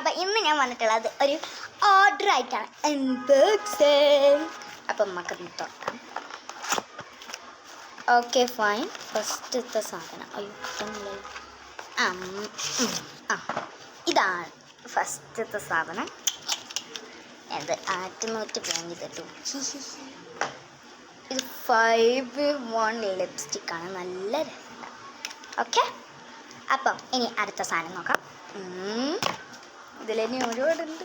അപ്പം ഇന്ന് ഞാൻ വന്നിട്ടുള്ളത് ഒരു ഓർഡർ ആയിട്ടാണ്, അൺബോക്സിങ്. അപ്പം നമുക്ക് തുറക്കാം. Okay fine. ഫസ്റ്റത്തെ സാധനം ഇതാണ് ഫസ്റ്റത്തെ സാധനം. അത് ആറ്റുനൂറ്റ് വാങ്ങി തട്ടു. ഇത് 5-in-1 ലിപ്സ്റ്റിക്കാണ്. നല്ല രസമുണ്ട്. ഓക്കെ, അപ്പം ഇനി അടുത്ത സാധനം നോക്കാം. ഇതിലിനി ഒരുപാടുണ്ട്.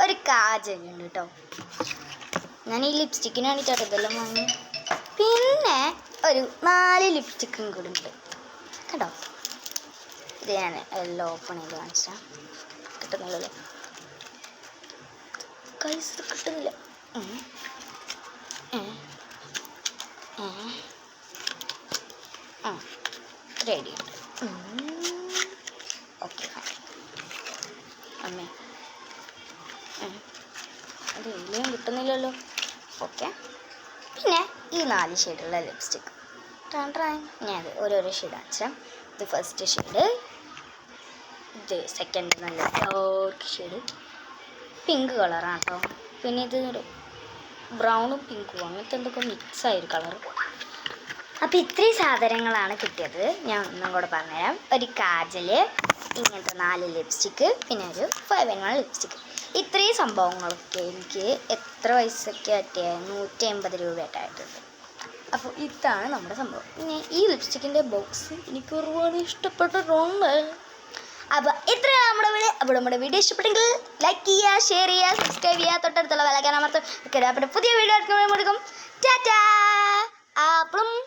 ഒരു കാജലുണ്ട് കേട്ടോ. ഞാൻ ഈ ലിപ്സ്റ്റിക്കിന് വേണ്ടിയിട്ടാണ് ഇതെല്ലാം വാങ്ങി. പിന്നെ ഒരു 4 ലിപ്സ്റ്റിക്കും കൂടി ഉണ്ട് കേട്ടോ. ഇത് ഞാൻ എല്ലാം ഓപ്പൺ ചെയ്ത് കാണിച്ചാൽ കിട്ടുന്നില്ലല്ലോ. കൈസ് കിട്ടുന്നില്ല. റെഡി ഉണ്ട്. ഓക്കെ അമ്മേ, അത് എല്ലാം കിട്ടുന്നില്ലല്ലോ. ഓക്കെ, പിന്നെ ഈ 4 ഷെയ്ഡുള്ള ലിപ്സ്റ്റിക്ക് ഞാൻ ഓരോരോ ഷെയ്ഡ് അയച്ചാൽ. ഇത് ഫസ്റ്റ് ഷെയ്ഡ്, ഇത് സെക്കൻഡ് നല്ല ഡാർക്ക് ഷെയ്ഡ്, പിങ്ക് കളറാണ് കേട്ടോ. പിന്നെ ഇത് ബ്രൗണും പിങ്കും അങ്ങനത്തെ എന്തൊക്കെ മിക്സായൊരു കളർ. അപ്പോൾ ഇത്രയും സാധനങ്ങളാണ് കിട്ടിയത്. ഞാൻ ഒന്നും കൂടെ പറഞ്ഞുതരാം. ഒരു കാജല്, ഇങ്ങനത്തെ 4 ലിപ്സ്റ്റിക്ക്, പിന്നെ ഒരു 5-in-1 ലിപ്സ്റ്റിക്ക്. ഇത്രയും സംഭവങ്ങളൊക്കെ എനിക്ക് എത്ര പൈസയ്ക്ക് പറ്റിയ 150 രൂപയായിട്ടുണ്ട്. അപ്പോൾ ഇതാണ് നമ്മുടെ സംഭവം. പിന്നെ ഈ ലിപ്സ്റ്റിക്കിൻ്റെ ബോക്സ് എനിക്ക് ഒരുപാട് ഇഷ്ടപ്പെട്ടിട്ടുണ്ട്. അപ്പോൾ ഇത്രയാണ് നമ്മുടെ വീഡിയോ. അപ്പോൾ നമ്മുടെ വീഡിയോ ഇഷ്ടപ്പെട്ടെങ്കിൽ ലൈക്ക് ചെയ്യുക, ഷെയർ ചെയ്യുക, സബ്സ്ക്രൈബ് ചെയ്യുക, തൊട്ടടുത്തുള്ള ബെൽ ഐക്കൺ അമർത്തുക. അപ്പോൾ പുതിയ വീഡിയോ എടുക്കുമ്പോൾ ടാറ്റാ.